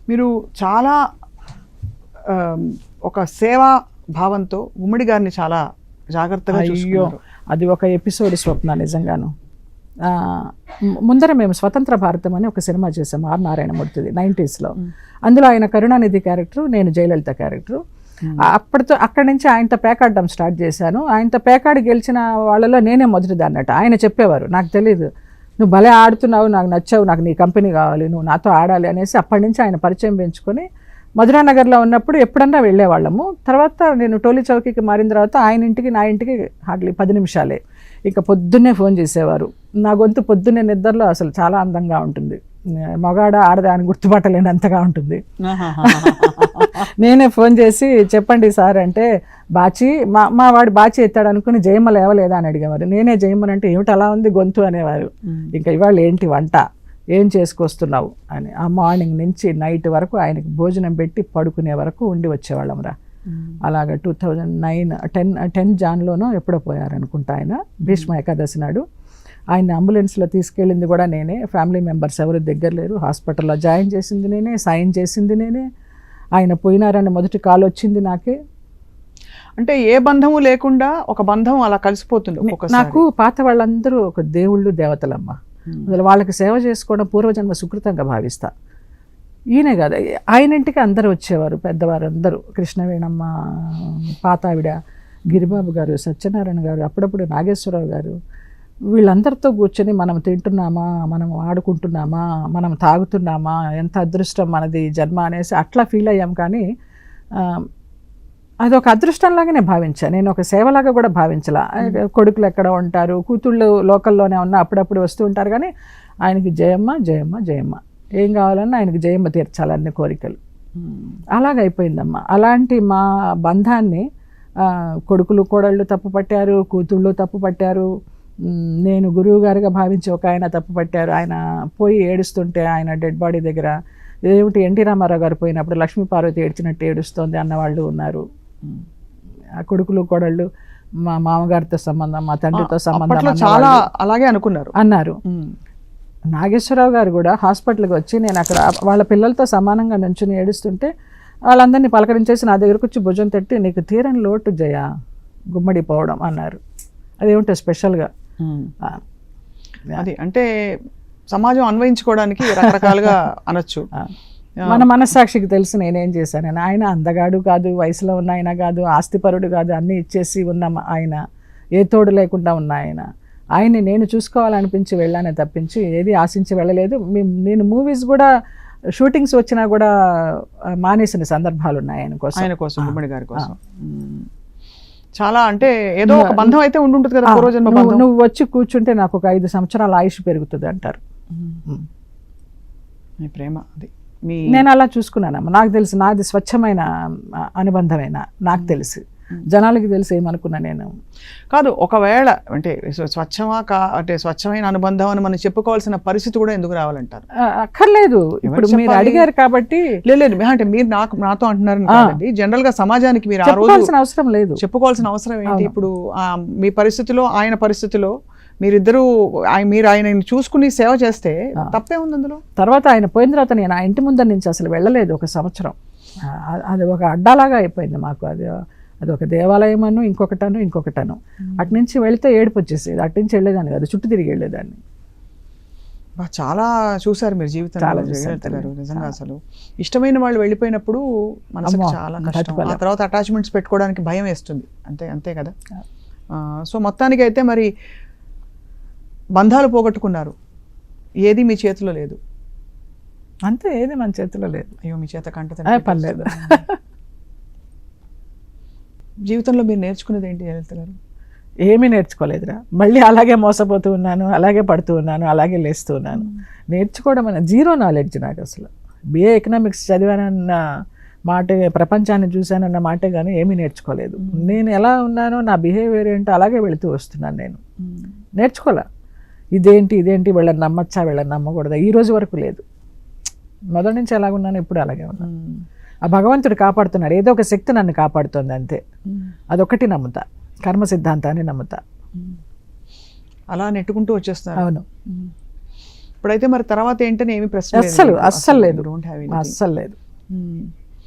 మీరు చాలా ఒక సేవా భావంతో ఉమ్మడి గారిని చాలా జాగ్రత్తగా చూసుకున్నారు. అది ఒక ఎపిసోడ్ స్వప్న నిజంగాను. ముందర మేము స్వతంత్ర భారతం అని ఒక సినిమా చేసాము ఆర్ నారాయణమూర్తిది 90s. అందులో ఆయన కరుణానిధి క్యారెక్టర్, నేను జయలలిత క్యారెక్టర్. అక్కడి నుంచి ఆయనతో పేకాడడం స్టార్ట్ చేశాను. ఆయనతో పేకాడి గెలిచిన వాళ్ళలో నేనే మొదటిది అన్నట్టు. ఆయన చెప్పేవారు, నాకు తెలియదు, నువ్వు భలే ఆడుతున్నావు, నాకు నచ్చావు, నాకు నీ కంపెనీ కావాలి, నువ్వు నాతో ఆడాలి అనేసి అప్పటి నుంచి ఆయన పరిచయం పెంచుకొని మధురానగర్లో ఉన్నప్పుడు ఎప్పుడన్నా వెళ్ళేవాళ్ళము. తర్వాత నేను టోలీ చౌకీకి మారిన తర్వాత ఆయన ఇంటికి నా ఇంటికి హార్డ్లీ 10 నిమిషాలే. ఇక పొద్దున్నే ఫోన్ చేసేవారు. నా గొంతు పొద్దున్నే నిద్రలో అసలు చాలా అందంగా ఉంటుంది, మగాడ ఆడదా అని గుర్తుపట్టలేనంతగా ఉంటుంది. నేనే ఫోన్ చేసి చెప్పండి సార్ అంటే, బాచి మా వాడు బాచి ఎత్తాడు అనుకుని జయమ్మ లేవలేదా అని అడిగేవారు. నేనే జయమ్మని అంటే ఏమిటి అలా ఉంది గొంతు అనేవారు. ఇంకా ఇవాళ ఏంటి వంట, ఏం చేసుకొస్తున్నావు అని ఆ మార్నింగ్ నుంచి నైట్ వరకు ఆయనకి భోజనం పెట్టి పడుకునే వరకు ఉండి వచ్చేవాళ్ళం రా. అలాగా 2009 జాన్లోనో ఎప్పుడో పోయారనుకుంటా ఆయన, భీష్మ ఏకాదశి నాడు. ఆయన అంబులెన్స్లో తీసుకెళ్ళింది కూడా నేనే, ఫ్యామిలీ మెంబర్స్ ఎవరు దగ్గర లేరు. హాస్పిటల్లో జాయిన్ చేసింది నేనే, సైన్ చేసింది నేనే. ఆయన పోయినారని మొదటి కాల్ వచ్చింది నాకే. అంటే ఏ బంధము లేకుండా ఒక బంధం అలా కలిసిపోతుంది. నాకు పాత వాళ్ళందరూ ఒక దేవుళ్ళు దేవతలమ్మ. అసలు వాళ్ళకి సేవ చేసుకోవడం పూర్వజన్మ సుకృతంగా భావిస్తా. ఈయనే కాదు, ఆయన ఇంటికి అందరూ వచ్చేవారు, పెద్దవారు అందరూ. కృష్ణవేణమ్మ, పాతావిడ, గిరిబాబు గారు, సత్యనారాయణ గారు, అప్పుడప్పుడు నాగేశ్వరరావు గారు, వీళ్ళందరితో కూర్చొని మనం తింటున్నామా, మనం ఆడుకుంటున్నామా, మనం తాగుతున్నామా, ఎంత అదృష్టం మనది జన్మ అనేసి అట్లా ఫీల్ అయ్యాం. కానీ అదొక అదృష్టంలాగానే భావించాను నేను, ఒక సేవలాగా కూడా భావించలా. కొడుకులు ఎక్కడ ఉంటారు, కూతుళ్ళు లోకల్లోనే ఉన్న అప్పుడప్పుడు వస్తూ ఉంటారు. కానీ ఆయనకి జయమ్మ జయమ్మ జయమ్మ, ఏం కావాలన్నా ఆయనకి జయమ్మ తీర్చాలన్ని కోరికలు. అలాగైపోయిందమ్మా. అలాంటి మా బంధాన్ని కొడుకులు కోడళ్ళు తప్పు పట్టారు, కూతుళ్ళు తప్పు పట్టారు, నేను గురువు గారిగా భావించి ఒక ఆయన తప్పు పట్టారు. ఆయన పోయి ఏడుస్తుంటే ఆయన డెడ్ బాడీ దగ్గర ఏమిటి ఎన్టీ రామారావు గారు పోయినప్పుడు లక్ష్మీ పార్వతి ఏడ్చినట్టు ఏడుస్తోంది అన్నవాళ్ళు ఉన్నారు. ఆ కొడుకులు కోడళ్ళు మా మామగారితో సంబంధం, మా తండ్రితో సంబంధం చాలా అలాగే అన్నారు. నాగేశ్వరరావు గారు కూడా హాస్పిటల్కి వచ్చి నేను అక్కడ వాళ్ళ పిల్లలతో సమానంగా నుంచుని ఏడుస్తుంటే వాళ్ళందరినీ పలకరించేసి నా దగ్గరకు వచ్చి భుజం తట్టి, నీకు తీరని లోటు జయ గుమ్మడి పోవడం అన్నారు. అదేమిటో స్పెషల్గా. అది అంటే సమాజం అన్వయించుకోవడానికి రకరకాలుగా అనొచ్చు. మన మనస్సాక్షికి తెలుసు నేనేం చేశానని. ఆయన అందగాడు కాదు, వయసులో ఉన్న ఆయన కాదు, ఆస్తిపరుడు కాదు, అన్నీ ఇచ్చేసి ఉన్న ఆయన, ఏ తోడు లేకుండా ఉన్న ఆయన. ఆయన్ని నేను చూసుకోవాలనిపించి వెళ్ళానే తప్పించి ఏది ఆశించి వెళ్ళలేదు. నేను మూవీస్ కూడా షూటింగ్స్ వచ్చినా కూడా మానేసిన సందర్భాలు ఉన్నాయి ఆయన కోసం, గుమ్మడి గారి కోసం. చాలా అంటే ఏదో ఒక బంధం అయితే ఉండుంటుంది కదా పూర్వజన్మ బంధం. నువ్వు వచ్చి కూర్చుంటే నాకు ఒక 5 సంవత్సరాల ఆయుష్ పెరుగుతుంది అంటారు. మీ ప్రేమ అది నేను అలా చూసుకున్నానమ్మా. నాకు తెలిసి నాది స్వచ్ఛమైన అనుబంధమైన, నాకు తెలిసి జనాలకి తెలిసి ఏమనుకున్నా నేను కాదు. ఒకవేళ అంటే అంటే స్వచ్ఛమైన అనుబంధం అని మనం చెప్పుకోవాల్సిన పరిస్థితి కూడా ఎందుకు రావాలంటారు? అక్కర్లేదు. ఇప్పుడు మీరు అడిగారు కాబట్టి. లేదు అంటే మీరు నాతో అంటున్నారు కాదండి, జనరల్ గా సమాజానికి మీరు ఆ రోజు అవసరం లేదు, చెప్పుకోవాల్సిన అవసరం ఏంటి? ఇప్పుడు మీ పరిస్థితిలో ఆయన పరిస్థితిలో మీరిద్దరూ మీరు ఆయనని చూసుకుని సేవ చేస్తే తప్పే ఉంది అందులో. తర్వాత ఆయన పోయిన తర్వాత నేను ఆ ఇంటి ముందర నుంచి అసలు వెళ్ళలేదు 1 సంవత్సరం. అది ఒక అడ్డాలాగా అయిపోయింది మాకు. అది ఒక దేవాలయం అను, ఇంకొకటను. అటు నుంచి వెళితే ఏడుపు వచ్చేసేది, అటు నుంచి వెళ్ళేదాన్ని కాదు, చుట్టూ తిరిగి వెళ్ళేదాన్ని. చాలా చూసారు మీరు జీవితంలో నిజంగా. అసలు ఇష్టమైన వాళ్ళు వెళ్ళిపోయినప్పుడు మనసుకు చాలా కష్టం. ఆ తర్వాత అటాచ్మెంట్స్ పెట్టుకోవడానికి భయం వేస్తుంది. అంతే కదా. సో మొత్తానికి అయితే మరి బంధాలు పోగొట్టుకున్నారు, ఏది మీ చేతిలో లేదు. అంతే, ఏది మన చేతిలో లేదు. అయ్యో, మీ చేత కంట పర్లేదు. జీవితంలో మీరు నేర్చుకునేది ఏంటి జయలలిత గారు? ఏమీ నేర్చుకోలేదురా. మళ్ళీ అలాగే మోసపోతూ ఉన్నాను, అలాగే పడుతూ ఉన్నాను, అలాగే లేస్తూ ఉన్నాను. నేర్చుకోవడం అనే జీరో నాలెడ్జ్ నాకు అసలు. BA ఎకనామిక్స్ చదివానన్న మాటే, ప్రపంచాన్ని చూశానన్న మాటే కానీ ఏమీ నేర్చుకోలేదు. నేను ఎలా ఉన్నానో నా బిహేవియర్ ఏంటో అలాగే వెళుతూ వస్తున్నాను. నేను నేర్చుకోలే. ఇదేంటి వీళ్ళని నమ్మచ్చా, వీళ్ళని నమ్మకూడదా, ఈ రోజు వరకు లేదు. మొదటి నుంచి ఎలాగున్నాను ఇప్పుడు అలాగే ఉన్నాను. ఆ భగవంతుడు కాపాడుతున్నాడు, ఏదో ఒక శక్తి నన్ను కాపాడుతుంది అంతే. అదొకటి నమ్ముతా, కర్మ సిద్ధాంతాన్ని నమ్ముతా. అలా నెట్టుకుంటూ వచ్చేస్తాను. అవును. ఇప్పుడైతే మరి తర్వాత ఏంటని ఏమి ప్రశ్న అస్సలు లేదు డోంట్ హ్యావ్ అస్సలు లేదు.